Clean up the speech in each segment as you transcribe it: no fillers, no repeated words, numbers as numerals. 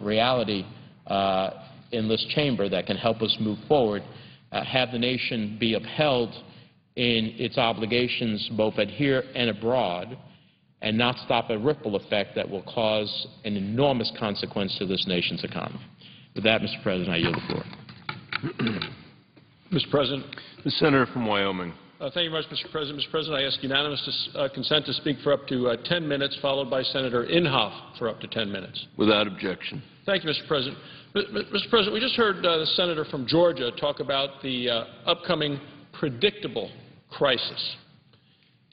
reality in this chamber that can help us move forward, have the nation be upheld in its obligations both at here and abroad, and not stop a ripple effect that will cause an enormous consequence to this nation's economy. With that, Mr. President, I yield the floor. Mr. President. The senator from Wyoming. Thank you very much, Mr. President. Mr. President, I ask unanimous consent to speak for up to 10 minutes, followed by Senator Inhofe for up to 10 minutes. Without objection. Thank you, Mr. President. Mr. President, we just heard the senator from Georgia talk about the upcoming predictable crisis.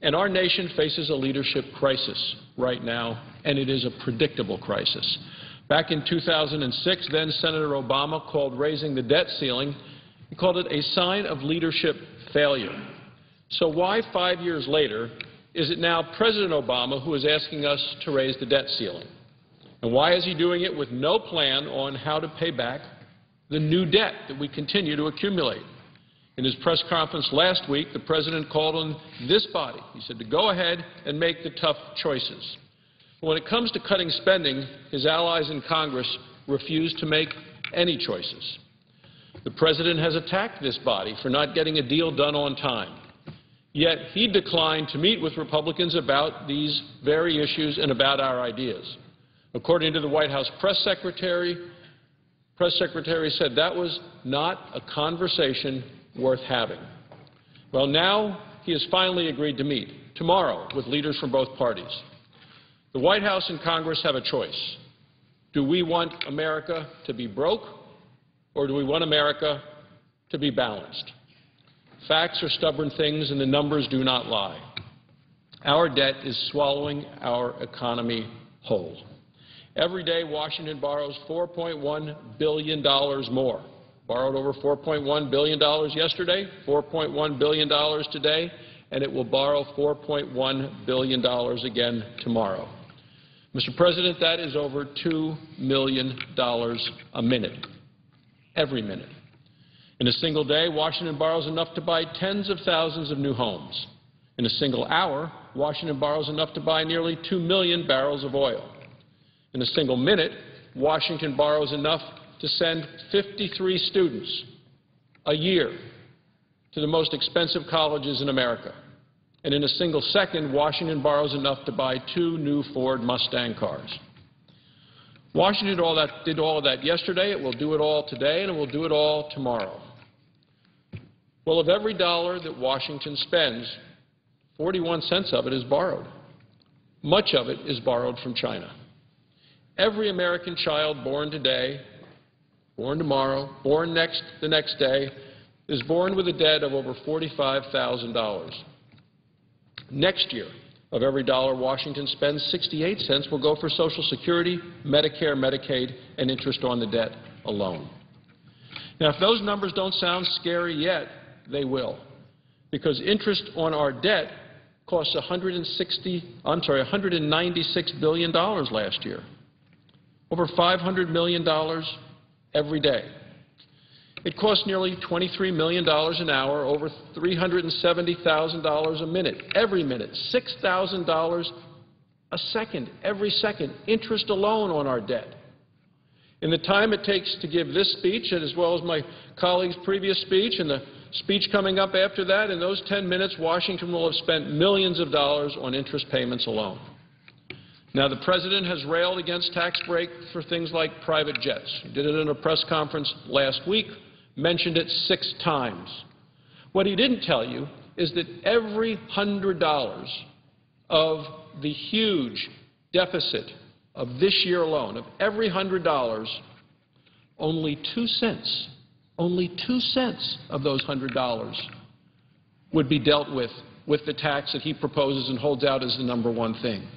And our nation faces a leadership crisis right now, and it is a predictable crisis. Back in 2006, then Senator Obama called raising the debt ceiling, he called it a sign of leadership failure. So why 5 years later is it now President Obama who is asking us to raise the debt ceiling? And why is he doing it with no plan on how to pay back the new debt that we continue to accumulate? In his press conference last week, the President called on this body, he said, to go ahead and make the tough choices. But when it comes to cutting spending, his allies in Congress refuse to make any choices. The President has attacked this body for not getting a deal done on time. Yet he declined to meet with Republicans about these very issues and about our ideas. According to the White House press secretary said that was not a conversation worth having. Well, now he has finally agreed to meet tomorrow with leaders from both parties. The White House and Congress have a choice. Do we want America to be broke, or do we want America to be balanced? Facts are stubborn things, and the numbers do not lie. Our debt is swallowing our economy whole. Every day, Washington borrows $4.1 billion more. Borrowed over $4.1 billion yesterday, $4.1 billion today, and it will borrow $4.1 billion again tomorrow. Mr. President, that is over $2 million a minute, every minute. In a single day, Washington borrows enough to buy tens of thousands of new homes. In a single hour, Washington borrows enough to buy nearly 2 million barrels of oil. In a single minute, Washington borrows enough to send 53 students a year to the most expensive colleges in America. And in a single second, Washington borrows enough to buy 2 new Ford Mustang cars. Washington did all of that yesterday, it will do it all today, and it will do it all tomorrow. Well, of every dollar that Washington spends, 41 cents of it is borrowed. Much of it is borrowed from China. Every American child born today, born tomorrow, born the next day, is born with a debt of over $45,000. Next year, of every dollar Washington spends, 68 cents will go for Social Security, Medicare, Medicaid, and interest on the debt alone. Now, if those numbers don't sound scary yet, they will, because interest on our debt cost $196 billion last year, over $500 million every day. It costs nearly $23 million an hour, over $370,000 a minute, every minute, $6,000 a second, every second, interest alone on our debt. In the time it takes to give this speech, and as well as my colleague's previous speech and the speech coming up after that, in those 10 minutes, Washington will have spent millions of dollars on interest payments alone. Now, the President has railed against tax break for things like private jets. He did it in a press conference last week, mentioned it 6 times. What he didn't tell you is that every $100 of the huge deficit of this year alone, of every $100, only 2 cents of those $100 would be dealt with the tax that he proposes and holds out as the number one thing.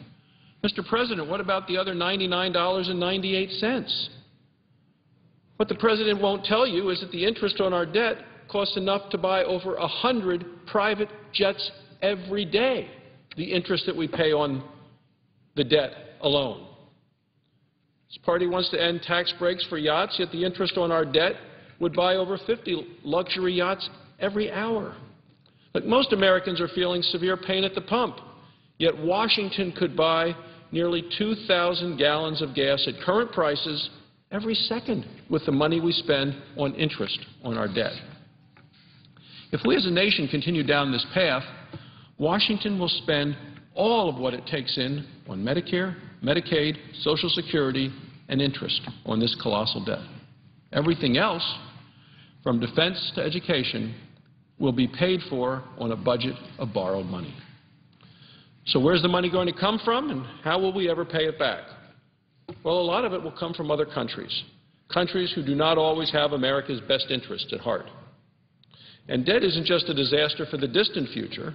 Mr. President, what about the other $99.98? What the President won't tell you is that the interest on our debt costs enough to buy over 100 private jets every day, the interest that we pay on the debt alone. This party wants to end tax breaks for yachts, yet the interest on our debt would buy over 50 luxury yachts every hour. Look, most Americans are feeling severe pain at the pump, yet Washington could buy nearly 2,000 gallons of gas at current prices every second with the money we spend on interest on our debt. If we as a nation continue down this path, Washington will spend all of what it takes in on Medicare, Medicaid, Social Security, and interest on this colossal debt. Everything else, from defense to education, will be paid for on a budget of borrowed money. So where's the money going to come from, and how will we ever pay it back? Well, a lot of it will come from other countries, countries who do not always have America's best interests at heart. And debt isn't just a disaster for the distant future.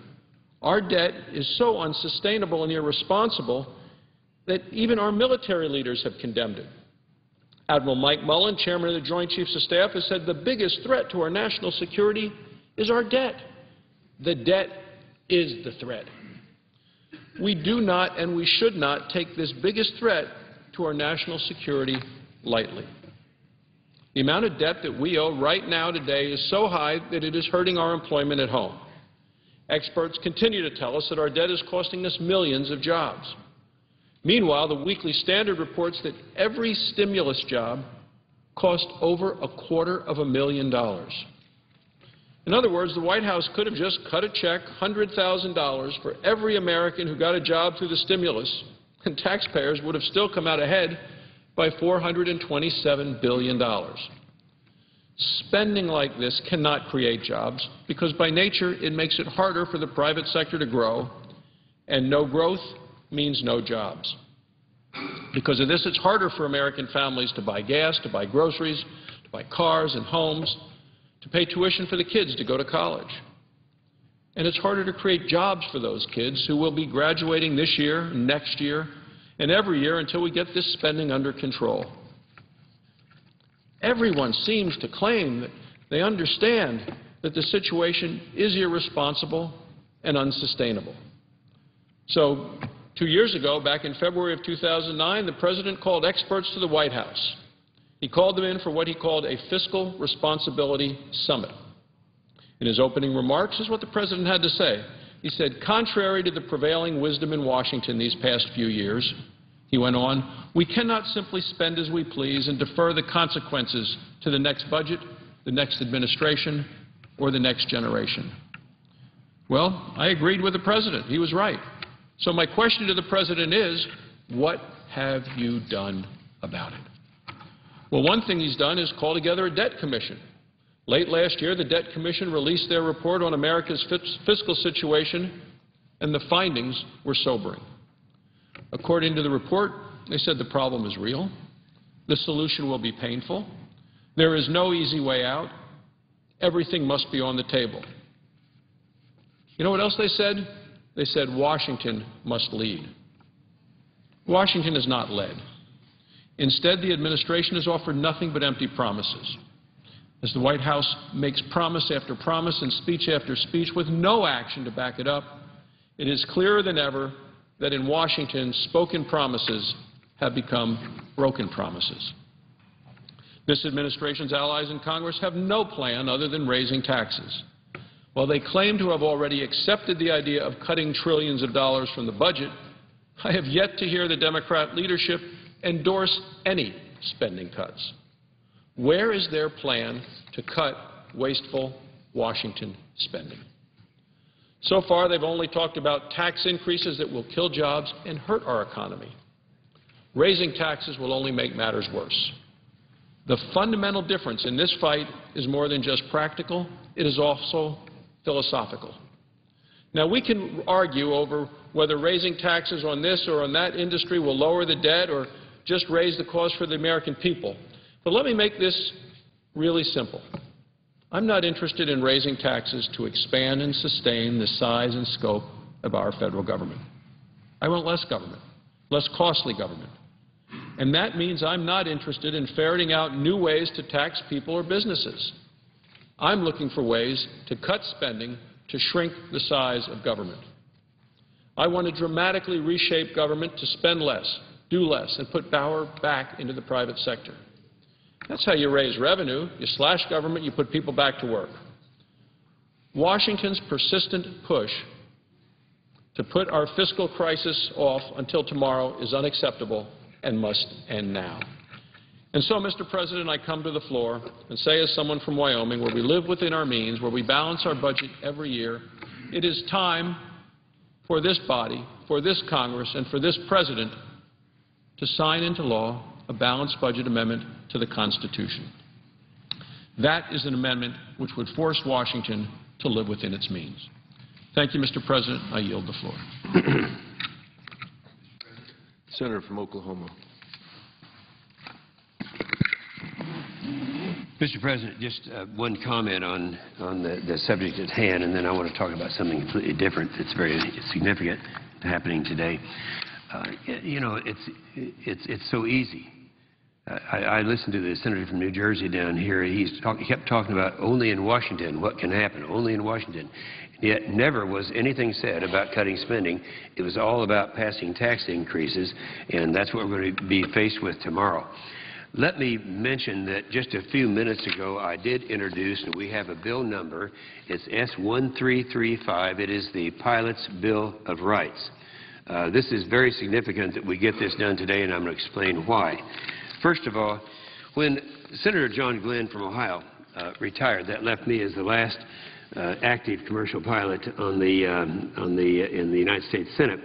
Our debt is so unsustainable and irresponsible that even our military leaders have condemned it. Admiral Mike Mullen, chairman of the Joint Chiefs of Staff, has said the biggest threat to our national security is our debt. The debt is the threat. We do not and we should not take this biggest threat to our national security lightly. The amount of debt that we owe right now today is so high that it is hurting our employment at home. Experts continue to tell us that our debt is costing us millions of jobs. Meanwhile, the Weekly Standard reports that every stimulus job cost over $250,000. In other words, the White House could have just cut a check, $100,000, for every American who got a job through the stimulus, and taxpayers would have still come out ahead by $427 billion. Spending like this cannot create jobs because by nature it makes it harder for the private sector to grow, and no growth means no jobs. Because of this, it's harder for American families to buy gas, to buy groceries, to buy cars and homes, to pay tuition for the kids to go to college. And it's harder to create jobs for those kids who will be graduating this year, next year, and every year until we get this spending under control. Everyone seems to claim that they understand that the situation is irresponsible and unsustainable. So 2 years ago, back in February of 2009, the President called experts to the White House. He called them in for what he called a fiscal responsibility summit. In his opening remarks, this is what the President had to say. He said, contrary to the prevailing wisdom in Washington these past few years, he went on, we cannot simply spend as we please and defer the consequences to the next budget, the next administration, or the next generation. Well, I agreed with the President. He was right. So my question to the President is, what have you done about it? Well, one thing he's done is call together a debt commission. Late last year, the Debt Commission released their report on America's fiscal situation, and the findings were sobering. According to the report, they said the problem is real, the solution will be painful, there is no easy way out, everything must be on the table. You know what else they said? They said Washington must lead. Washington has not led. Instead, the administration has offered nothing but empty promises. As the White House makes promise after promise and speech after speech with no action to back it up, it is clearer than ever that in Washington, spoken promises have become broken promises. This administration's allies in Congress have no plan other than raising taxes. While they claim to have already accepted the idea of cutting trillions of dollars from the budget, I have yet to hear the Democrat leadership endorse any spending cuts. Where is their plan to cut wasteful Washington spending? So far, they've only talked about tax increases that will kill jobs and hurt our economy. Raising taxes will only make matters worse. The fundamental difference in this fight is more than just practical, it is also philosophical. Now, we can argue over whether raising taxes on this or on that industry will lower the debt or just raise the cost for the American people. But let me make this really simple. I'm not interested in raising taxes to expand and sustain the size and scope of our federal government. I want less government, less costly government. And that means I'm not interested in ferreting out new ways to tax people or businesses. I'm looking for ways to cut spending to shrink the size of government. I want to dramatically reshape government to spend less, do less, and put power back into the private sector. That's how you raise revenue. You slash government, you put people back to work. Washington's persistent push to put our fiscal crisis off until tomorrow is unacceptable and must end now. And so, Mr. President, I come to the floor and say, as someone from Wyoming, where we live within our means, where we balance our budget every year, it is time for this body, for this Congress, and for this President to sign into law a balanced budget amendment to the Constitution. That is an amendment which would force Washington to live within its means. Thank you, Mr. President. I yield the floor. Senator from Oklahoma. Mr. President, just one comment on the subject at hand, and then I want to talk about something completely different that's very significant happening today. You know, it's so easy. I listened to the senator from New Jersey down here. He kept talking about only in Washington what can happen, only in Washington. Yet never was anything said about cutting spending. It was all about passing tax increases, and that's what we're going to be faced with tomorrow. Let me mention that just a few minutes ago I did introduce, and we have a bill number. It's S1335. It is the Pilot's Bill of Rights. This is very significant that we get this done today, and I'm going to explain why. First of all, when Senator John Glenn from Ohio retired, that left me as the last active commercial pilot in the United States Senate.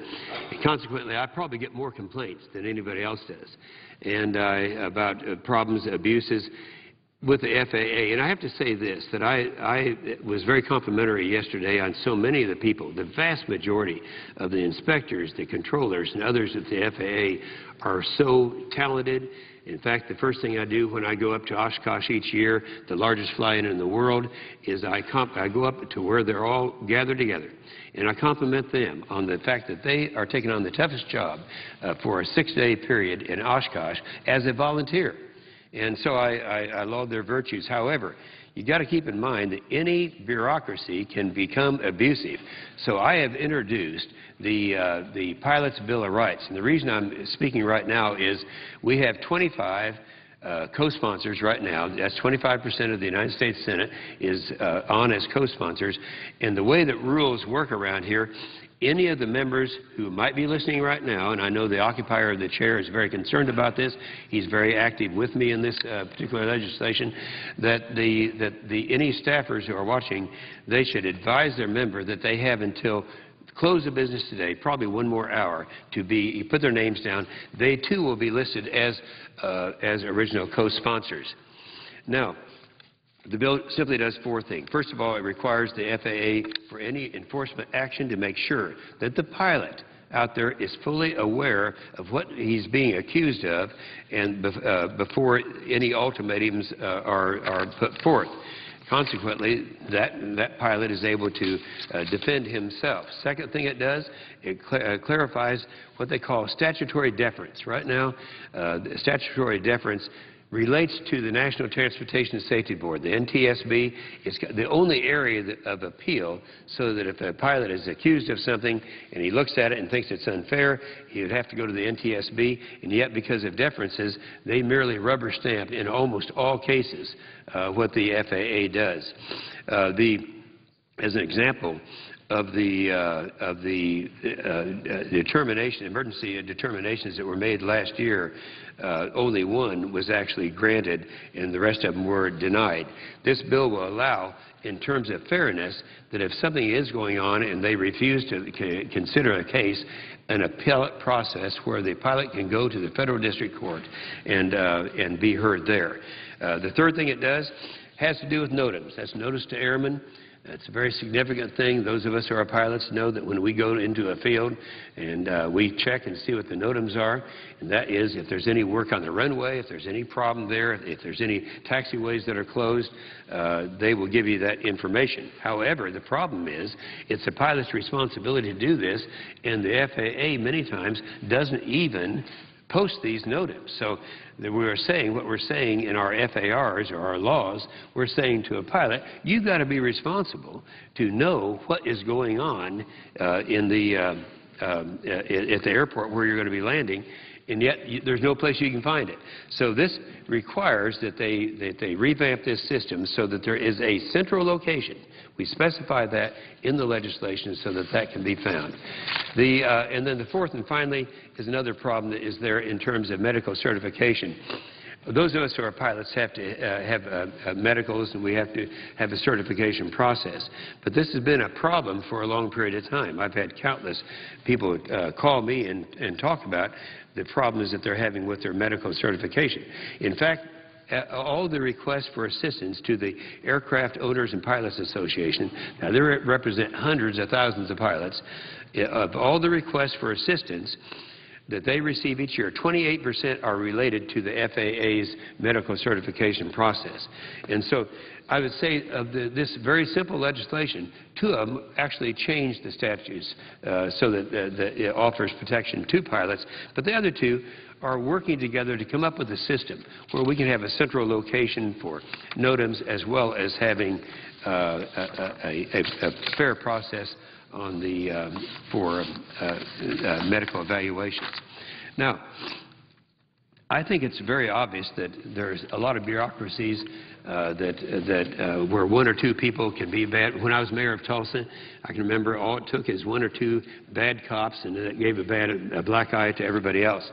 And consequently, I probably get more complaints than anybody else does, and about problems, abuses with the FAA. And I have to say this, that I was very complimentary yesterday on so many of the people. The vast majority of the inspectors, the controllers, and others at the FAA are so talented. In fact, the first thing I do when I go up to Oshkosh each year, the largest fly-in in the world, is I go up to where they're all gathered together, and I compliment them on the fact that they are taking on the toughest job for a 6-day period in Oshkosh as a volunteer. And so I laud their virtues. However, you got to keep in mind that any bureaucracy can become abusive. So I have introduced the Pilot's Bill of Rights. And the reason I'm speaking right now is we have 25 co-sponsors right now. That's 25% of the United States Senate is on as co-sponsors. And the way that rules work around here, any of the members who might be listening right now, and I know the occupier of the chair is very concerned about this, he's very active with me in this particular legislation, that any staffers who are watching, they should advise their member that they have until close of business today, probably one more hour, to put their names down. They too will be listed as original co-sponsors. Now, the bill simply does 4 things. First of all, it requires the FAA for any enforcement action to make sure that the pilot out there is fully aware of what he's being accused of and before any ultimatums are put forth. Consequently, that pilot is able to defend himself. Second thing it does, it clarifies what they call statutory deference. Right now, statutory deference relates to the National Transportation Safety Board, the NTSB. It's the only area of appeal, so that if a pilot is accused of something and he looks at it and thinks it's unfair, he would have to go to the NTSB, and yet because of deferences, they merely rubber stamp in almost all cases what the FAA does. As an example of the emergency determinations that were made last year, only one was actually granted and the rest of them were denied. This bill will allow, in terms of fairness, that if something is going on and they refuse to consider a case, an appellate process where the pilot can go to the federal district court and be heard there. The third thing it does has to do with NOTAMs. That's notice to airmen. It's a very significant thing. Those of us who are pilots know that when we go into a field and we check and see what the NOTAMs are, and that is if there's any work on the runway, if there's any problem there, if there's any taxiways that are closed, they will give you that information. However, the problem is it's a pilot's responsibility to do this, and the FAA many times doesn't even post these NOTAMs. So that what we're saying in our FARs or our laws, we're saying to a pilot, you've got to be responsible to know what is going on at the airport where you're going to be landing, and yet there's no place you can find it. So this requires that they revamp this system so that there is a central location. We specify that in the legislation so that that can be found. And then the fourth and finally is another problem that is there in terms of medical certification. those of us who are pilots have to have medicals, and we have to have a certification process. But this has been a problem for a long period of time. I've had countless people call me and talk about the problems that they're having with their medical certification. In fact, all the requests for assistance to the Aircraft Owners and Pilots Association, now they represent hundreds of thousands of pilots, of all the requests for assistance that they receive each year, 28% are related to the FAA's medical certification process. And so I would say of this very simple legislation, 2 of them actually changed the statutes so that it offers protection to pilots, but the other 2 are working together to come up with a system where we can have a central location for NOTAMs as well as having a fair process on the for medical evaluations. Now, I think it's very obvious that there's a lot of bureaucracies where 1 or 2 people can be bad. When I was mayor of Tulsa, I can remember all it took is 1 or 2 bad cops, and it gave a black eye to everybody else.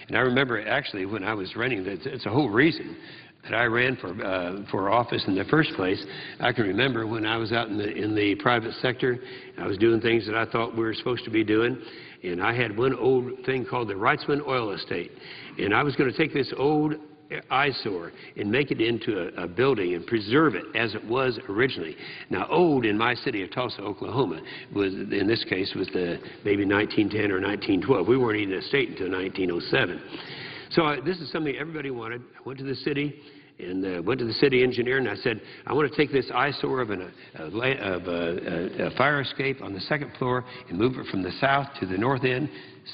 And I remember actually when I was running, it's a whole reason that I ran for office in the first place. I can remember when I was out in the private sector, I was doing things that I thought we were supposed to be doing, and I had one old thing called the Wrightsman Oil Estate, and I was going to take this old eyesore and make it into a building and preserve it as it was originally. Now, old in my city of Tulsa, Oklahoma, was in this case was maybe 1910 or 1912. We weren't even a state until 1907. So this is something everybody wanted. I went to the city and went to the city engineer, and I said, I want to take this eyesore of a fire escape on the 2nd floor and move it from the south to the north end.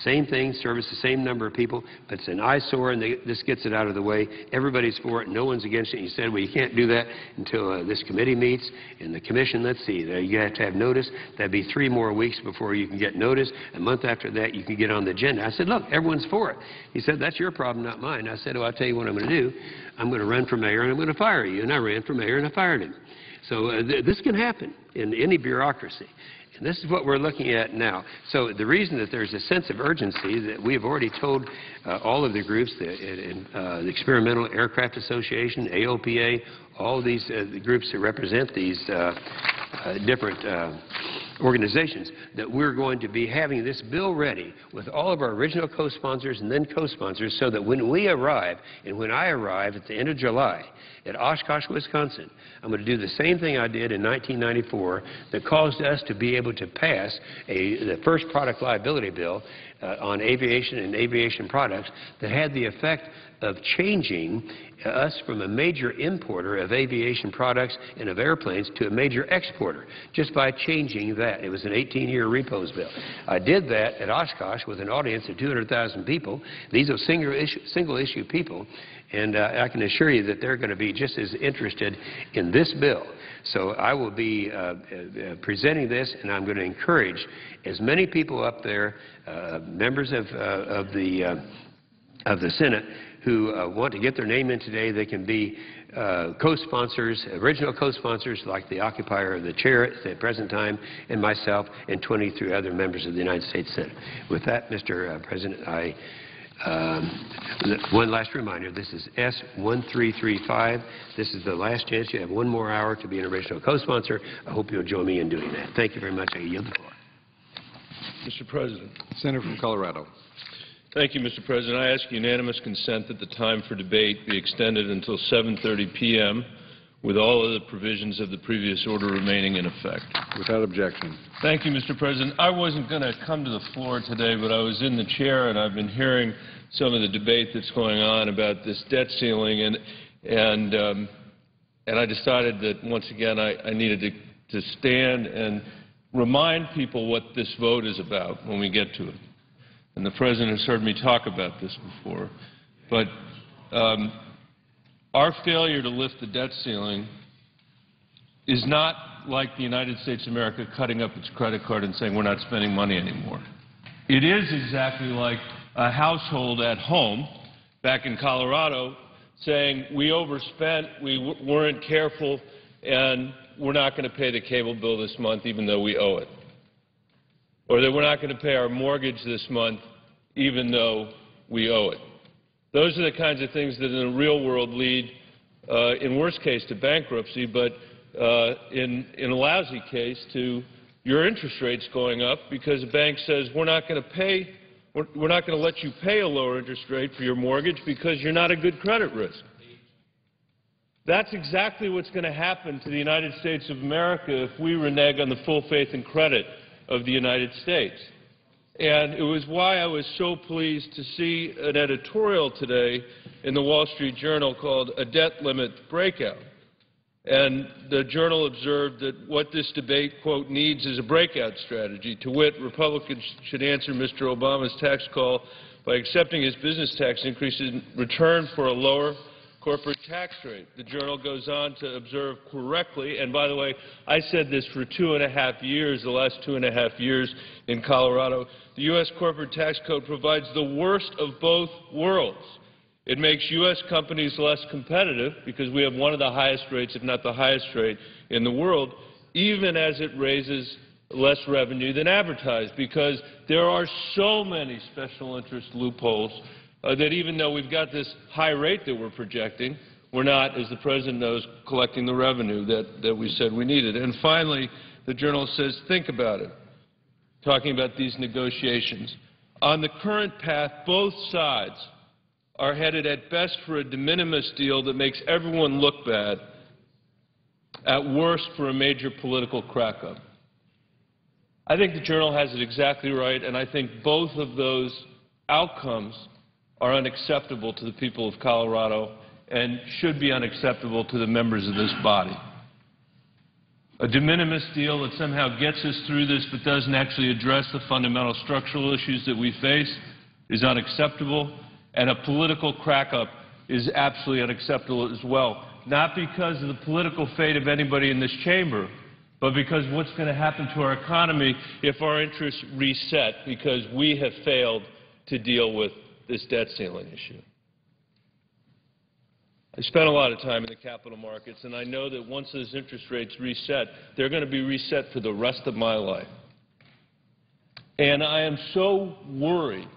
Same thing, service the same number of people, but it's an eyesore, and this gets it out of the way. Everybody's for it. No one's against it. And he said, well, you can't do that until this committee meets, and the commission, let's see, you have to have notice. That'd be 3 more weeks before you can get notice. A month after that, you can get on the agenda. I said, look, everyone's for it. He said, that's your problem, not mine. I said, well, I'll tell you what I'm going to do. I'm going to run for mayor, and I'm going to fire you. And I ran for mayor, and I fired him. So this can happen in any bureaucracy. And this is what we're looking at now. So the reason that there's a sense of urgency that we have already told all of the groups, the Experimental Aircraft Association, AOPA, all these groups that represent these different organizations, that we're going to be having this bill ready with all of our original co-sponsors and then co-sponsors so that when we arrive, and when I arrive at the end of July at Oshkosh, Wisconsin, I'm going to do the same thing I did in 1994 that caused us to be able to pass the first product liability bill on aviation and aviation products that had the effect of changing us from a major importer of aviation products and of airplanes to a major exporter, just by changing that. It was an 18-year repose bill. I did that at Oshkosh with an audience of 200,000 people. These are single-issue people, and I can assure you that they're going to be just as interested in this bill. So I will be presenting this, and I'm going to encourage as many people up there, members of the Senate, who want to get their name in today. They can be co-sponsors, original co-sponsors like the occupier of the chair at the present time, and myself, and 23 other members of the United States Senate. With that, Mr. President, one last reminder, this is S1335. This is the last chance. You have 1 more hour to be an original co-sponsor. I hope you'll join me in doing that. Thank you very much. I yield the floor. Mr. President. Senator from Colorado. Thank you, Mr. President. I ask unanimous consent that the time for debate be extended until 7:30 p.m. with all of the provisions of the previous order remaining in effect. Without objection. Thank you, Mr. President. I wasn't going to come to the floor today, but I was in the chair, and I've been hearing some of the debate that's going on about this debt ceiling, and I decided that once again I needed to stand and remind people what this vote is about when we get to it. And the President has heard me talk about this before. But our failure to lift the debt ceiling is not like the United States of America cutting up its credit card and saying we're not spending money anymore. It is exactly like a household at home back in Colorado saying we overspent, we weren't careful, and we're not going to pay the cable bill this month even though we owe it. Or that we're not going to pay our mortgage this month even though we owe it. Those are the kinds of things that in the real world lead, in worst case, to bankruptcy, but in a lousy case, to your interest rates going up because a bank says we're not going to let you pay a lower interest rate for your mortgage because you're not a good credit risk. That's exactly what's going to happen to the United States of America if we renege on the full faith and credit of the United States. And it was why I was so pleased to see an editorial today in the Wall Street Journal called "A Debt Limit Breakout." And the journal observed that what this debate, quote, needs is a breakout strategy. To wit, Republicans should answer Mr. Obama's tax call by accepting his business tax increase in return for a lower corporate tax rate. The journal goes on to observe correctly, and by the way, I said this for 2.5 years, the last 2.5 years in Colorado, the U.S. corporate tax code provides the worst of both worlds. It makes U.S. companies less competitive because we have one of the highest rates, if not the highest rate, in the world, even as it raises less revenue than advertised, because there are so many special interest loopholes that even though we've got this high rate that we're projecting, we're not, as the President knows, collecting the revenue that we said we needed. And finally, the journal says, think about it, talking about these negotiations. On the current path, both sides are headed at best for a de minimis deal that makes everyone look bad, at worst for a major political crack-up. I think the journal has it exactly right, and I think both of those outcomes are unacceptable to the people of Colorado and should be unacceptable to the members of this body. A de minimis deal that somehow gets us through this but doesn't actually address the fundamental structural issues that we face is unacceptable, and a political crack-up is absolutely unacceptable as well, not because of the political fate of anybody in this chamber, but because what's going to happen to our economy if our interests reset because we have failed to deal with this debt ceiling issue. I spent a lot of time in the capital markets, and I know that once those interest rates reset, they're going to be reset for the rest of my life. And I am so worried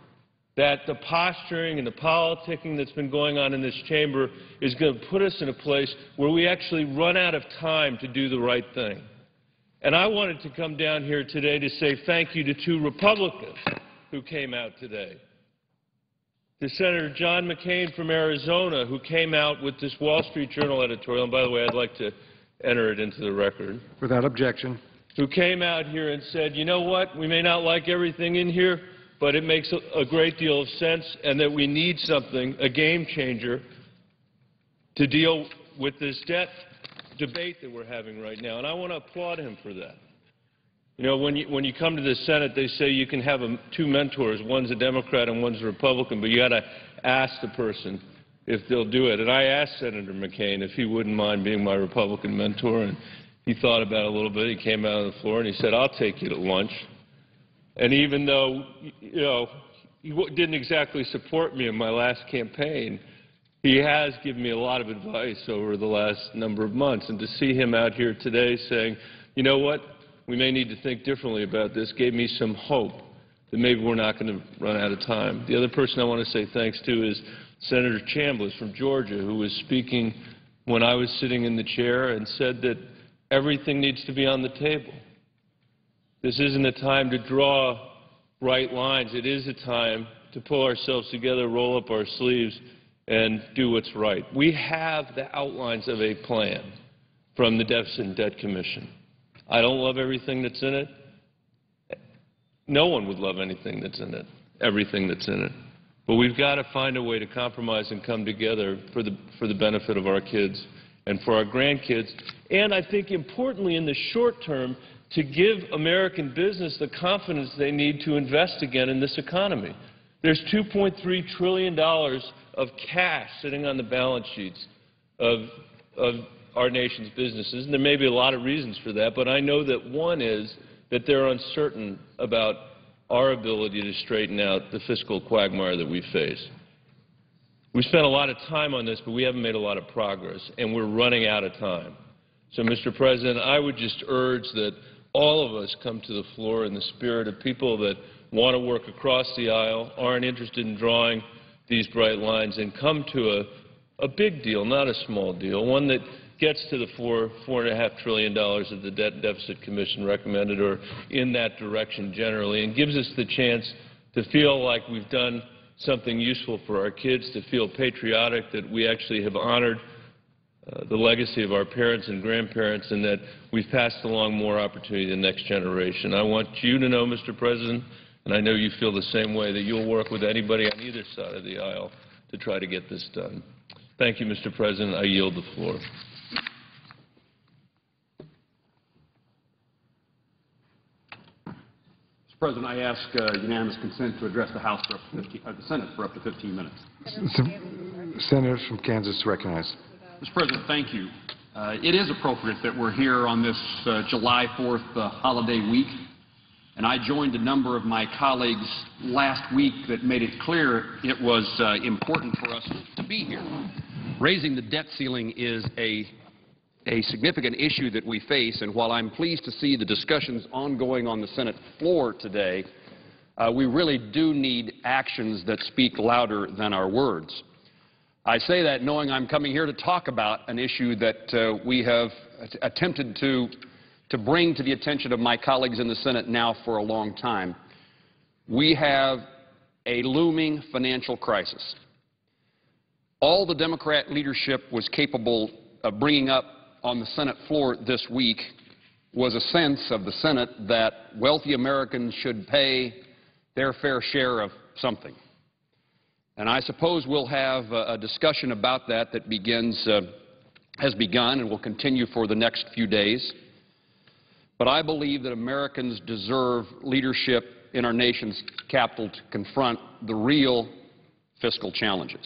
that the posturing and the politicking that's been going on in this chamber is going to put us in a place where we actually run out of time to do the right thing. And I wanted to come down here today to say thank you to two Republicans who came out today. To Senator John McCain from Arizona, who came out with this Wall Street Journal editorial, and by the way, I'd like to enter it into the record. Without objection. Who came out here and said, you know what, we may not like everything in here, but it makes a great deal of sense, and that we need something, a game changer, to deal with this debt debate that we're having right now. And I want to applaud him for that. You know, when you come to the Senate, they say you can have two mentors, one's a Democrat and one's a Republican, but you got to ask the person if they'll do it. And I asked Senator McCain if he wouldn't mind being my Republican mentor, and he thought about it a little bit. He came out on the floor and he said, I'll take you to lunch. And even though, you know, he didn't exactly support me in my last campaign, he has given me a lot of advice over the last number of months. And to see him out here today saying, you know what, we may need to think differently about this, gave me some hope that maybe we're not going to run out of time. The other person I want to say thanks to is Senator Chambliss from Georgia, who was speaking when I was sitting in the chair and said that everything needs to be on the table. This isn't a time to draw bright lines. It is a time to pull ourselves together, roll up our sleeves, and do what's right. We have the outlines of a plan from the Deficit and Debt Commission. I don't love everything that's in it. No one would love anything that's in it, everything that's in it. But we've got to find a way to compromise and come together for the benefit of our kids and for our grandkids. And I think importantly in the short term, to give American business the confidence they need to invest again in this economy. There's $2.3 trillion of cash sitting on the balance sheets of our nation's businesses, and there may be a lot of reasons for that, but I know that one is that they're uncertain about our ability to straighten out the fiscal quagmire that we face. We spent a lot of time on this, but we haven't made a lot of progress, and we're running out of time. So, Mr. President, I would just urge that all of us come to the floor in the spirit of people that want to work across the aisle, aren't interested in drawing these bright lines and come to a big deal, not a small deal, one that gets to the $4.5 trillion that the Debt Deficit Commission recommended, or in that direction generally, and gives us the chance to feel like we've done something useful for our kids, to feel patriotic that we actually have honored the legacy of our parents and grandparents, and that we've passed along more opportunity to the next generation. I want you to know, Mr. President, and I know you feel the same way, that you'll work with anybody on either side of the aisle to try to get this done. Thank you, Mr. President. I yield the floor. Mr. President, I ask unanimous consent to address the House for up to the Senate for up to 15 minutes. Senators from Kansas recognized. Mr. President, thank you. It is appropriate that we're here on this July 4th holiday week, and I joined a number of my colleagues last week that made it clear it was important for us to be here. Raising the debt ceiling is a significant issue that we face, and while I'm pleased to see the discussions ongoing on the Senate floor today, we really do need actions that speak louder than our words. I say that knowing I'm coming here to talk about an issue that we have attempted to bring to the attention of my colleagues in the Senate now for a long time. We have a looming financial crisis. All the Democrat leadership was capable of bringing up on the Senate floor this week was a sense of the Senate that wealthy Americans should pay their fair share of something. And I suppose we'll have a discussion about that that has begun and will continue for the next few days. But I believe that Americans deserve leadership in our nation's capital to confront the real fiscal challenges.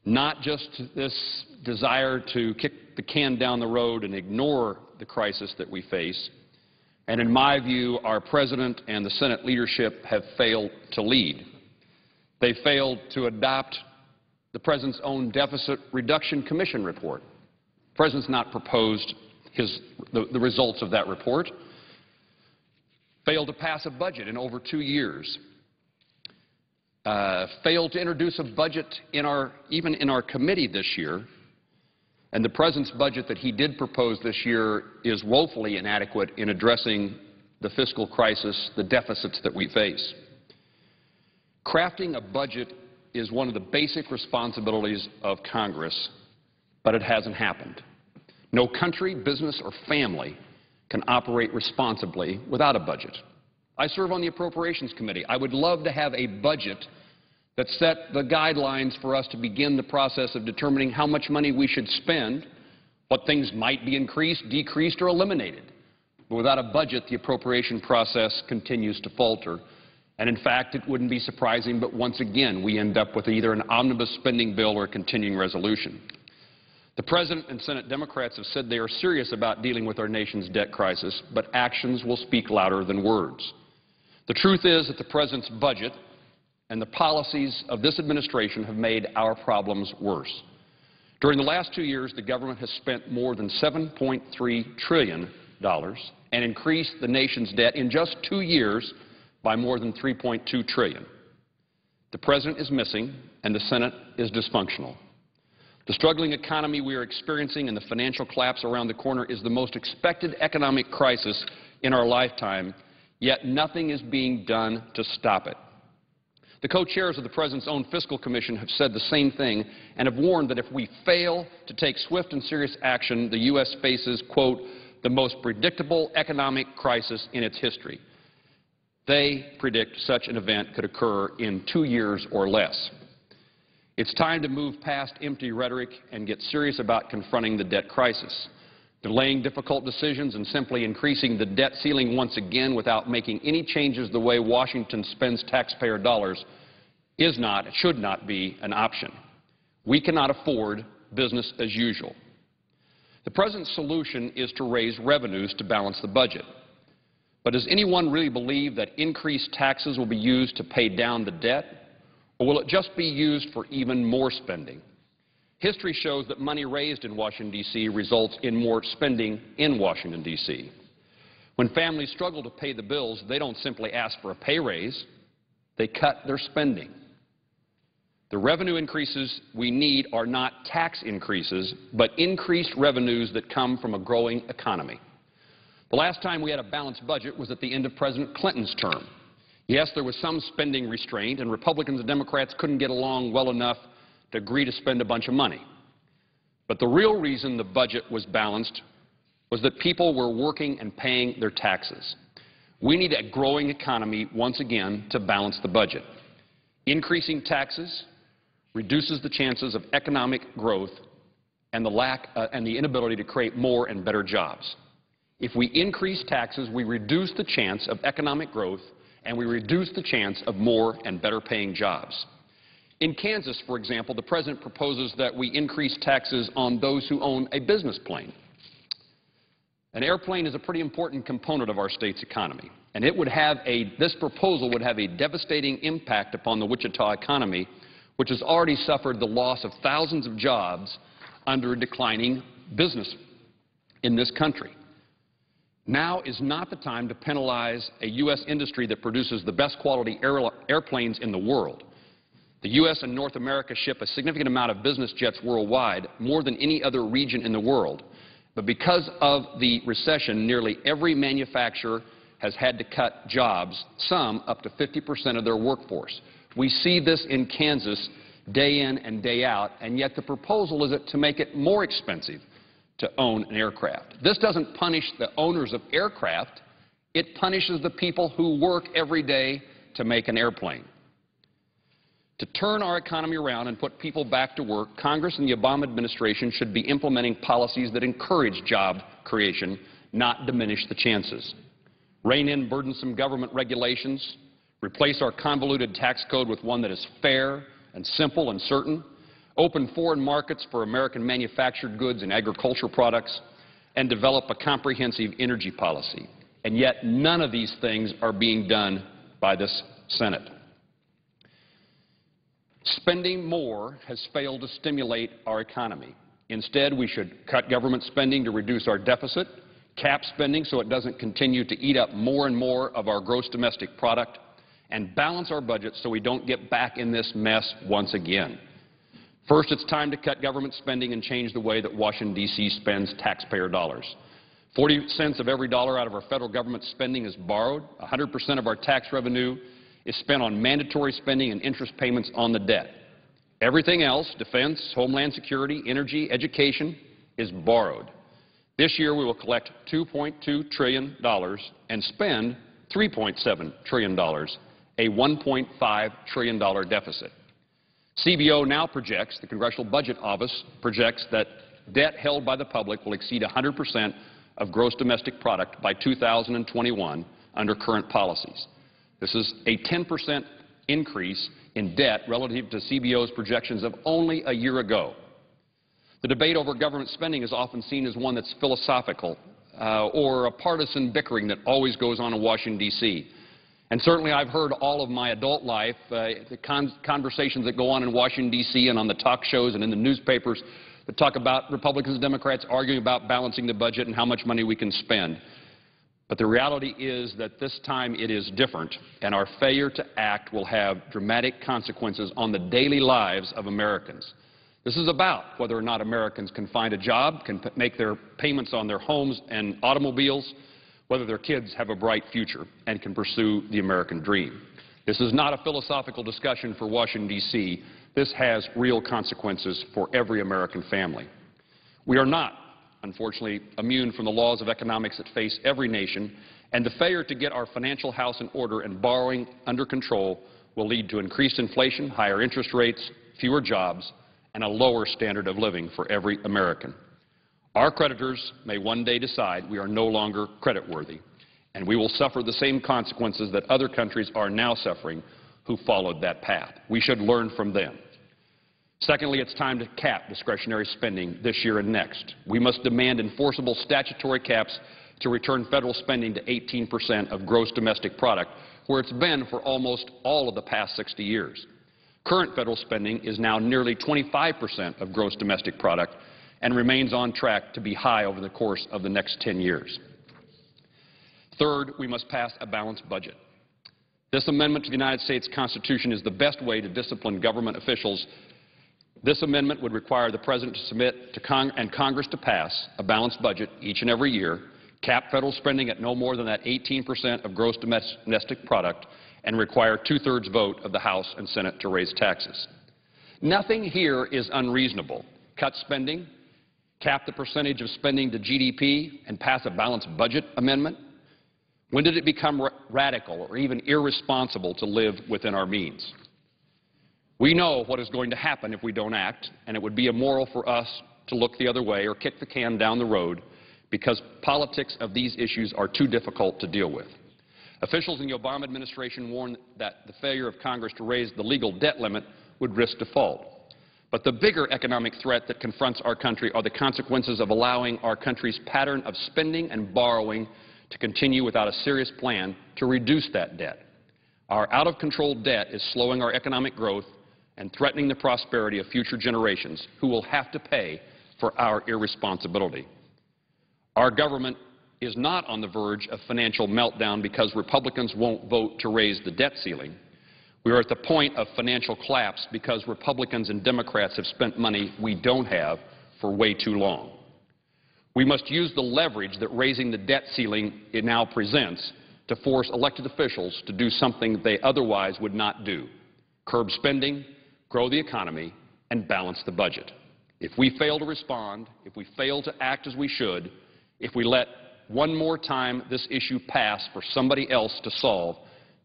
Not just this desire to kick the can down the road and ignore the crisis that we face. And in my view, our President and the Senate leadership have failed to lead. They failed to adopt the President's own Deficit Reduction Commission report. The President's not proposed the results of that report. Failed to pass a budget in over 2 years. Failed to introduce a budget even in our committee this year. And the President's budget that he did propose this year is woefully inadequate in addressing the fiscal crisis, the deficits that we face. Crafting a budget is one of the basic responsibilities of Congress, but it hasn't happened. No country, business, or family can operate responsibly without a budget. I serve on the Appropriations Committee. I would love to have a budget that set the guidelines for us to begin the process of determining how much money we should spend, what things might be increased, decreased, or eliminated. But without a budget, the appropriation process continues to falter. And in fact, it wouldn't be surprising, but once again, we end up with either an omnibus spending bill or a continuing resolution. The President and Senate Democrats have said they are serious about dealing with our nation's debt crisis, but actions will speak louder than words. The truth is that the President's budget and the policies of this administration have made our problems worse. During the last 2 years, the government has spent more than $7.3 trillion and increased the nation's debt in just 2 years by more than $3.2 trillion. The President is missing, and the Senate is dysfunctional. The struggling economy we are experiencing and the financial collapse around the corner is the most expected economic crisis in our lifetime, yet nothing is being done to stop it. The co-chairs of the President's own Fiscal Commission have said the same thing and have warned that if we fail to take swift and serious action, the U.S. faces, quote, the most predictable economic crisis in its history. They predict such an event could occur in 2 years or less. It's time to move past empty rhetoric and get serious about confronting the debt crisis. Delaying difficult decisions and simply increasing the debt ceiling once again without making any changes the way Washington spends taxpayer dollars is not, should not be an option. We cannot afford business as usual. The President's solution is to raise revenues to balance the budget. But does anyone really believe that increased taxes will be used to pay down the debt, or will it just be used for even more spending? History shows that money raised in Washington, D.C. results in more spending in Washington, D.C. When families struggle to pay the bills, they don't simply ask for a pay raise. They cut their spending. The revenue increases we need are not tax increases, but increased revenues that come from a growing economy. The last time we had a balanced budget was at the end of President Clinton's term. Yes, there was some spending restraint, and Republicans and Democrats couldn't get along well enough to agree to spend a bunch of money. But the real reason the budget was balanced was that people were working and paying their taxes. We need a growing economy once again to balance the budget. Increasing taxes reduces the chances of economic growth and the inability to create more and better jobs. If we increase taxes, we reduce the chance of economic growth and we reduce the chance of more and better paying jobs. In Kansas, for example, the President proposes that we increase taxes on those who own a business plane. An airplane is a pretty important component of our state's economy, and this proposal would have a devastating impact upon the Wichita economy, which has already suffered the loss of thousands of jobs under a declining business in this country. Now is not the time to penalize a U.S. industry that produces the best quality airplanes in the world. The U.S. and North America ship a significant amount of business jets worldwide, more than any other region in the world. But because of the recession, nearly every manufacturer has had to cut jobs, some up to 50% of their workforce. We see this in Kansas day in and day out, and yet the proposal is to make it more expensive to own an aircraft. This doesn't punish the owners of aircraft. It punishes the people who work every day to make an airplane. To turn our economy around and put people back to work, Congress and the Obama administration should be implementing policies that encourage job creation, not diminish the chances. Rein in burdensome government regulations, replace our convoluted tax code with one that is fair and simple and certain, open foreign markets for American manufactured goods and agricultural products, and develop a comprehensive energy policy. And yet none of these things are being done by this Senate. Spending more has failed to stimulate our economy. Instead, we should cut government spending to reduce our deficit, cap spending so it doesn't continue to eat up more and more of our gross domestic product, and balance our budget so we don't get back in this mess once again. First, it's time to cut government spending and change the way that Washington, D.C. spends taxpayer dollars. 40 cents of every dollar out of our federal government spending is borrowed. 100% of our tax revenue is spent on mandatory spending and interest payments on the debt. Everything else, defense, homeland security, energy, education, is borrowed. This year we will collect $2.2 trillion and spend $3.7 trillion, a $1.5 trillion deficit. CBO now projects, the Congressional Budget Office projects, that debt held by the public will exceed 100% of gross domestic product by 2021 under current policies. This is a 10% increase in debt relative to CBO's projections of only a year ago. The debate over government spending is often seen as one that's philosophical or a partisan bickering that always goes on in Washington, D.C. And certainly I've heard all of my adult life the conversations that go on in Washington, D.C. and on the talk shows and in the newspapers that talk about Republicans and Democrats arguing about balancing the budget and how much money we can spend. But the reality is that this time it is different, and our failure to act will have dramatic consequences on the daily lives of Americans. This is about whether or not Americans can find a job, can make their payments on their homes and automobiles, whether their kids have a bright future and can pursue the American dream. This is not a philosophical discussion for Washington, D.C. This has real consequences for every American family. We are not, unfortunately, immune from the laws of economics that face every nation, and the failure to get our financial house in order and borrowing under control will lead to increased inflation, higher interest rates, fewer jobs, and a lower standard of living for every American. Our creditors may one day decide we are no longer creditworthy, and we will suffer the same consequences that other countries are now suffering who followed that path. We should learn from them. Secondly, it's time to cap discretionary spending this year and next. We must demand enforceable statutory caps to return federal spending to 18% of gross domestic product, where it's been for almost all of the past 60 years. Current federal spending is now nearly 25% of gross domestic product and remains on track to be high over the course of the next 10 years. Third, we must pass a balanced budget. This amendment to the United States Constitution is the best way to discipline government officials. This amendment would require the President to submit to Congress to pass a balanced budget each and every year, cap federal spending at no more than that 18% of gross domestic product, and require two-thirds vote of the House and Senate to raise taxes. Nothing here is unreasonable. Cut spending, cap the percentage of spending to GDP, and pass a balanced budget amendment. When did it become radical or even irresponsible to live within our means? We know what is going to happen if we don't act, and it would be immoral for us to look the other way or kick the can down the road because politics of these issues are too difficult to deal with. Officials in the Obama administration warned that the failure of Congress to raise the legal debt limit would risk default. But the bigger economic threat that confronts our country are the consequences of allowing our country's pattern of spending and borrowing to continue without a serious plan to reduce that debt. Our out-of-control debt is slowing our economic growth and threatening the prosperity of future generations who will have to pay for our irresponsibility. Our government is not on the verge of financial meltdown because Republicans won't vote to raise the debt ceiling. We are at the point of financial collapse because Republicans and Democrats have spent money we don't have for way too long. We must use the leverage that raising the debt ceiling it now presents to force elected officials to do something they otherwise would not do: curb spending, grow the economy, and balance the budget. If we fail to respond, if we fail to act as we should, if we let one more time this issue pass for somebody else to solve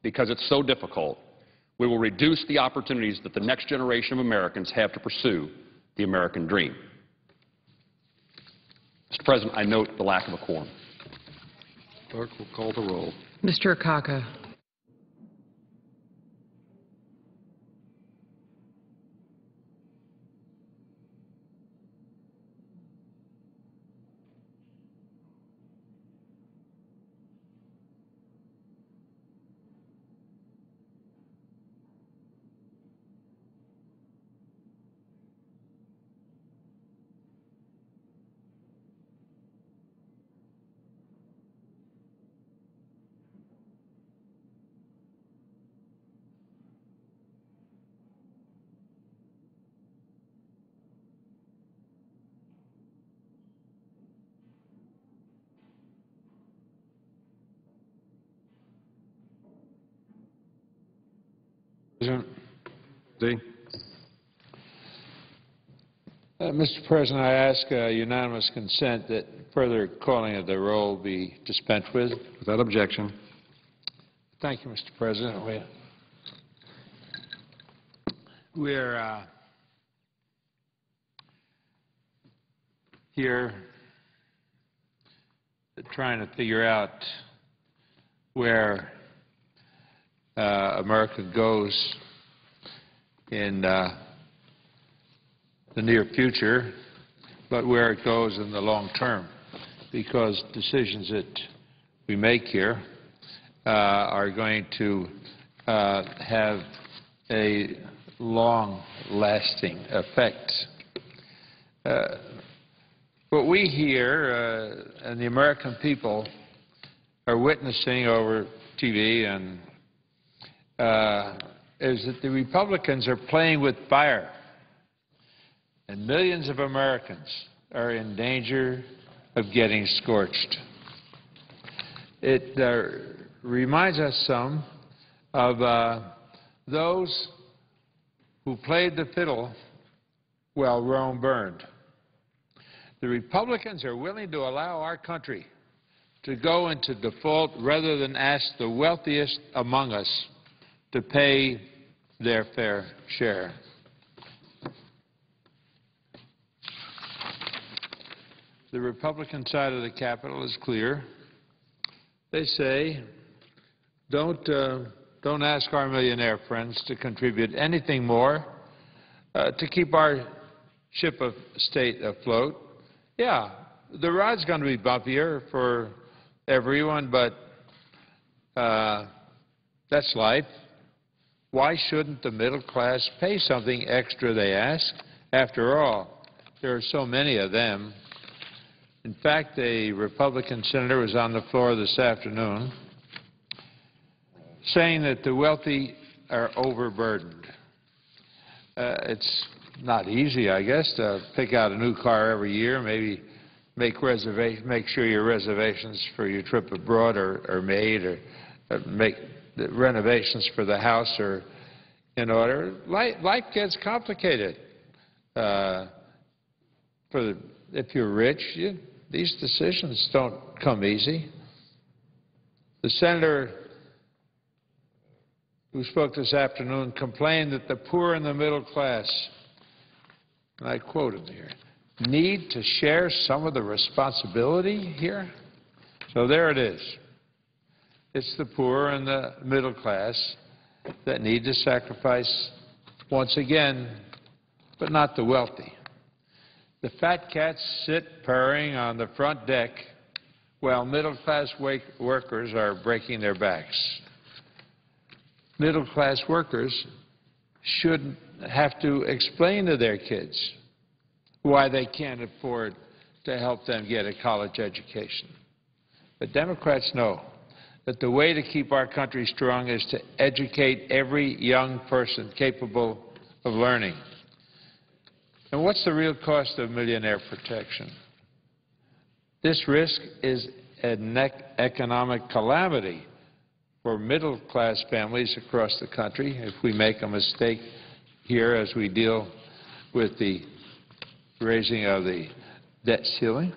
because it's so difficult, we will reduce the opportunities that the next generation of Americans have to pursue the American dream. Mr. President, I note the lack of a quorum. Clerk will call the roll. Mr. Akaka. President D. Mr. President, I ask unanimous consent that further calling of the roll be dispensed with. Without objection. Thank you, Mr. President. We're here trying to figure out where America goes in the near future, but where it goes in the long term, because decisions that we make here are going to have a long-lasting effect. What we here and the American people are witnessing over TV and is that the Republicans are playing with fire, and millions of Americans are in danger of getting scorched. It reminds us some of those who played the fiddle while Rome burned. The Republicans are willing to allow our country to go into default rather than ask the wealthiest among us to pay their fair share. The Republican side of the Capitol is clear. They say, don't ask our millionaire friends to contribute anything more to keep our ship of state afloat. Yeah, the ride's going to be bumpier for everyone, but that's life. Why shouldn't the middle class pay something extra, they ask? After all, there are so many of them. In fact, a Republican senator was on the floor this afternoon saying that the wealthy are overburdened. It's not easy, I guess, to pick out a new car every year, maybe make sure your reservations for your trip abroad are made, or make the renovations for the house are in order. Life gets complicated. If you're rich, these decisions don't come easy. The senator who spoke this afternoon complained that the poor and the middle class, and I quote him here, need to share some of the responsibility here. So there it is. It's the poor and the middle class that need to sacrifice once again, but not the wealthy. The fat cats sit purring on the front deck while middle-class workers are breaking their backs. Middle-class workers shouldn't have to explain to their kids why they can't afford to help them get a college education. But Democrats know that the way to keep our country strong is to educate every young person capable of learning. And what's the real cost of millionaire protection? This risk is an economic calamity for middle-class families across the country if we make a mistake here as we deal with the raising of the debt ceiling,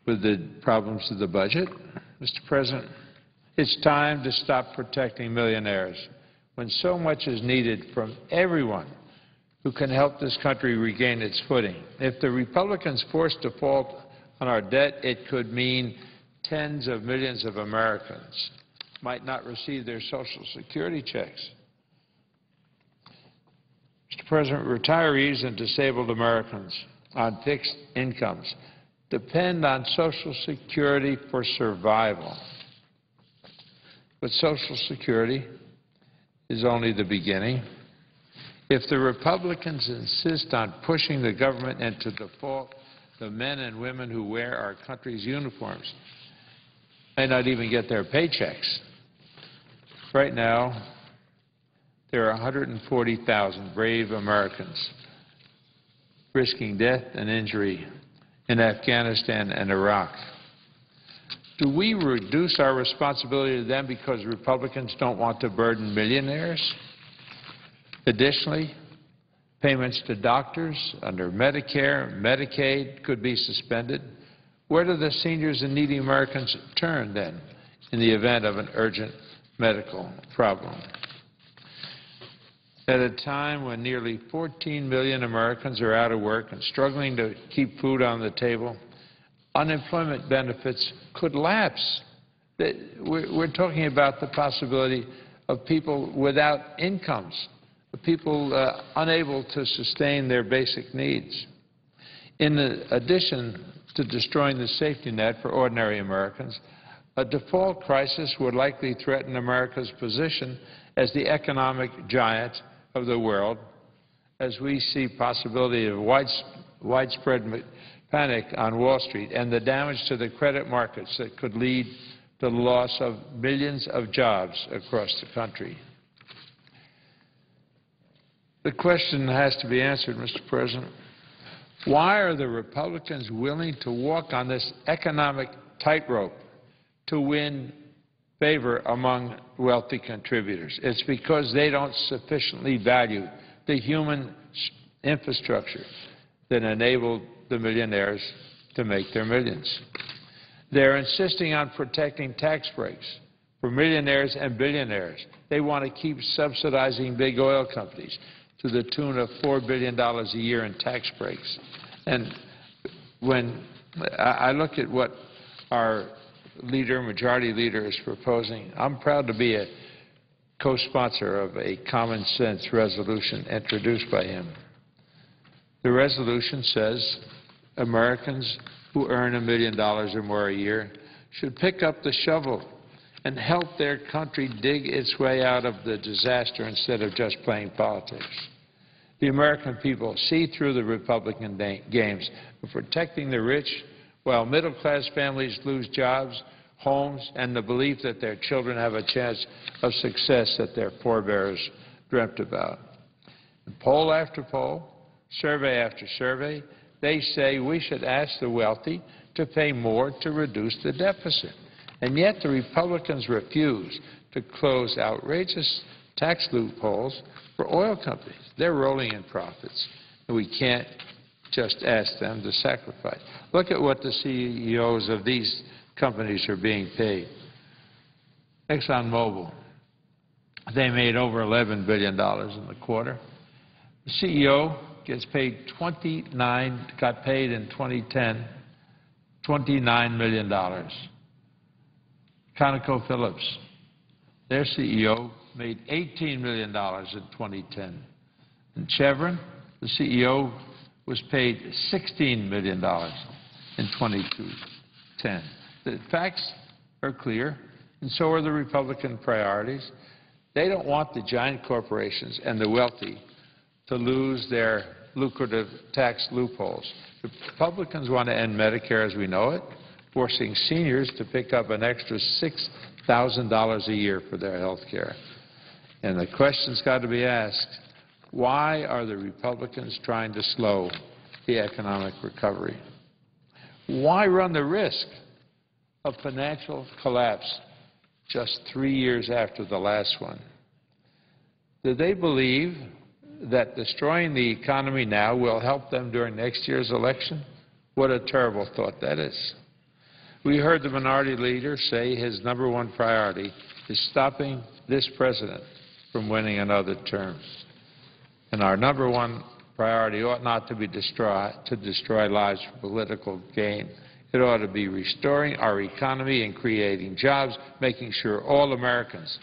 with the problems of the budget. Mr. President, it's time to stop protecting millionaires when so much is needed from everyone who can help this country regain its footing. If the Republicans force default on our debt, it could mean tens of millions of Americans might not receive their Social Security checks. Mr. President, retirees and disabled Americans on fixed incomes depend on Social Security for survival. But Social Security is only the beginning. If the Republicans insist on pushing the government into default, the men and women who wear our country's uniforms may not even get their paychecks. Right now, there are 140,000 brave Americans risking death and injury in Afghanistan and Iraq. Do we reduce our responsibility to them because Republicans don't want to burden millionaires? Additionally, payments to doctors under Medicare and Medicaid could be suspended. Where do the seniors and needy Americans turn, then, in the event of an urgent medical problem? At a time when nearly 14 million Americans are out of work and struggling to keep food on the table, unemployment benefits could lapse. We're talking about the possibility of people without incomes, people unable to sustain their basic needs. In addition to destroying the safety net for ordinary Americans, a default crisis would likely threaten America's position as the economic giant of the world, as we see possibility of widespread panic on Wall Street and the damage to the credit markets that could lead to the loss of millions of jobs across the country. The question has to be answered, Mr. President. Why are the Republicans willing to walk on this economic tightrope to win favor among wealthy contributors? It's because they don't sufficiently value the human infrastructure that enabled the millionaires to make their millions. They're insisting on protecting tax breaks for millionaires and billionaires. They want to keep subsidizing big oil companies to the tune of $4 billion a year in tax breaks. And when I look at what our leader, majority leader, is proposing, I'm proud to be a co-sponsor of a common sense resolution introduced by him. The resolution says Americans who earn $1 million or more a year should pick up the shovel and help their country dig its way out of the disaster instead of just playing politics. The American people see through the Republican games of protecting the rich while middle-class families lose jobs, homes, and the belief that their children have a chance of success that their forebears dreamt about. And poll after poll, survey after survey, they say we should ask the wealthy to pay more to reduce the deficit. And yet the Republicans refuse to close outrageous tax loopholes for oil companies. They're rolling in profits, and we can't just ask them to sacrifice. Look at what the CEOs of these companies are being paid. ExxonMobil, they made over $11 billion in the quarter. The CEO gets paid got paid in 2010, $29 million. ConocoPhillips, their CEO made $18 million in 2010. And Chevron, the CEO was paid $16 million in 2010. The facts are clear, and so are the Republican priorities. They don't want the giant corporations and the wealthy to lose their lucrative tax loopholes. The Republicans want to end Medicare as we know it, forcing seniors to pick up an extra $6,000 a year for their health care. And the question's got to be asked, why are the Republicans trying to slow the economic recovery? Why run the risk of financial collapse just 3 years after the last one? Do they believe that destroying the economy now will help them during next year's election? What a terrible thought that is. We heard the minority leader say his #1 priority is stopping this president from winning another term. And our #1 priority ought not to be to destroy lives for political gain. It ought to be restoring our economy and creating jobs, making sure all Americans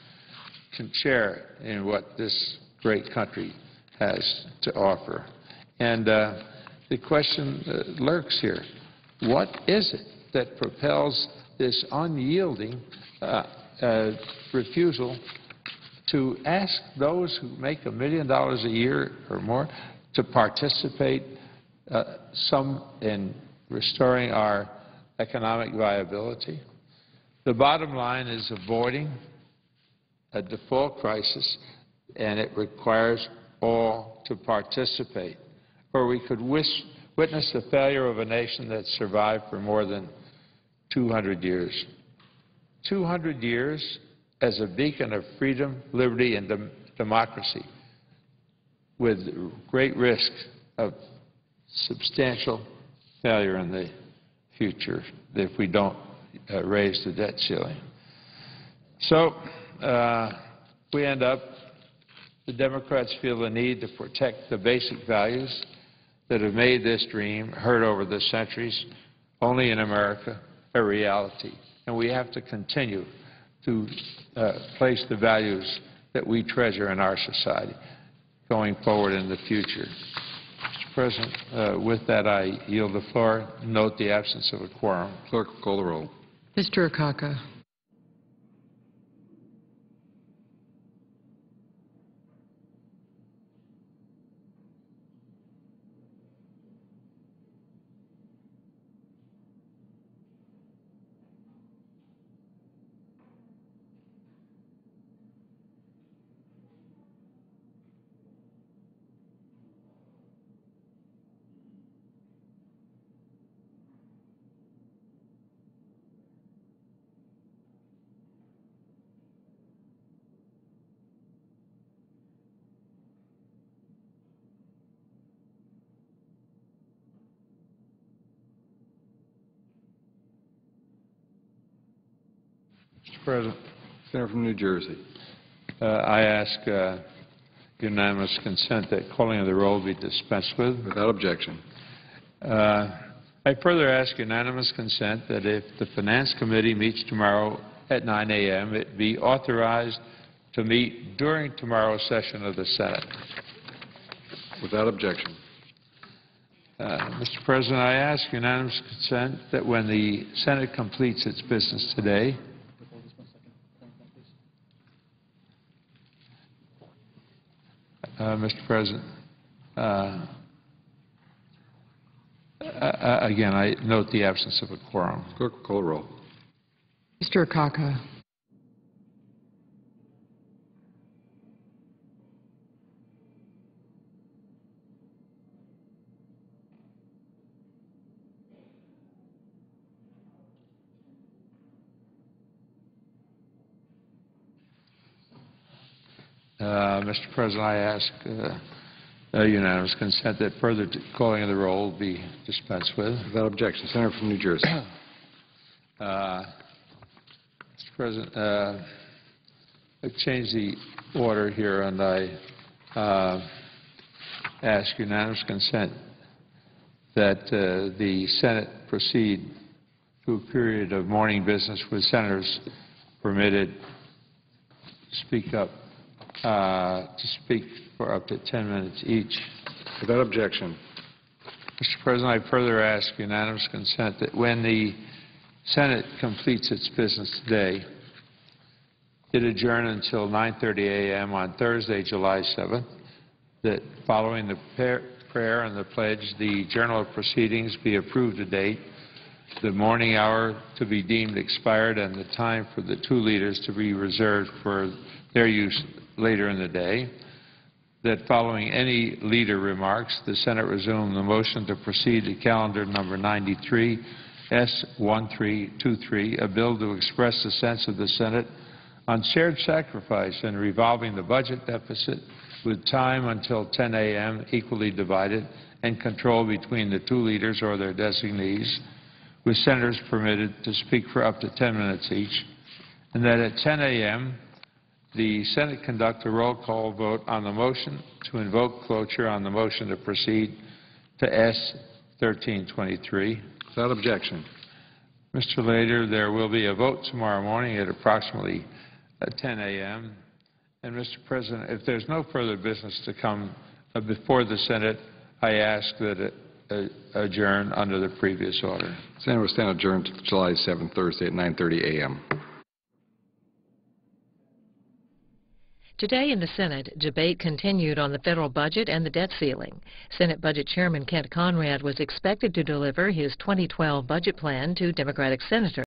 can share in what this great country has to offer. And the question lurks here. What is it that propels this unyielding refusal to ask those who make $1 million a year or more to participate some in restoring our economic viability? The bottom line is avoiding a default crisis, and it requires all to participate, or we could witness the failure of a nation that survived for more than 200 years. 200 years as a beacon of freedom, liberty, and democracy, with great risk of substantial failure in the future if we don't raise the debt ceiling. So we end up, the Democrats feel the need to protect the basic values that have made this dream, heard over the centuries, only in America, a reality. And we have to continue to place the values that we treasure in our society going forward in the future. Mr. President, with that, I yield the floor. Note the absence of a quorum. Clerk will call the roll. Mr. Akaka. Mr. President. Senator from New Jersey. I ask unanimous consent that calling of the roll be dispensed with. Without objection. I further ask unanimous consent that if the Finance Committee meets tomorrow at 9 a.m., it be authorized to meet during tomorrow's session of the Senate. Without objection. Mr. President, I ask unanimous consent that when the Senate completes its business today, Mr. President, again, I note the absence of a quorum. Clerk will call the roll. Mr. Akaka. Mr. President, I ask unanimous consent that further calling of the roll be dispensed with. Without objection. Senator from New Jersey. Mr. President, I've changed the order here, and I ask unanimous consent that the Senate proceed to a period of morning business with senators permitted to speak for up to 10 minutes each. Without objection. Mr. President, I further ask unanimous consent that when the Senate completes its business today, it adjourn until 9:30 a.m. on Thursday, July 7th, that following the prayer and the pledge, the Journal of Proceedings be approved to date, the morning hour to be deemed expired, and the time for the two leaders to be reserved for their use later in the day, that following any leader remarks, the Senate resume the motion to proceed to calendar number 93, S1323, a bill to express the sense of the Senate on shared sacrifice and revolving the budget deficit with time until 10 a.m. equally divided and control between the two leaders or their designees, with senators permitted to speak for up to 10 minutes each, and that at 10 a.m. the Senate conduct a roll call vote on the motion to invoke cloture on the motion to proceed to S1323. Without objection. Mr. Leader, there will be a vote tomorrow morning at approximately 10 a.m. And, Mr. President, if there's no further business to come before the Senate, I ask that it adjourn under the previous order. Senator will stand adjourned to July 7th, Thursday at 9:30 a.m. Today in the Senate, debate continued on the federal budget and the debt ceiling. Senate Budget Chairman Kent Conrad was expected to deliver his 2012 budget plan to Democratic senators.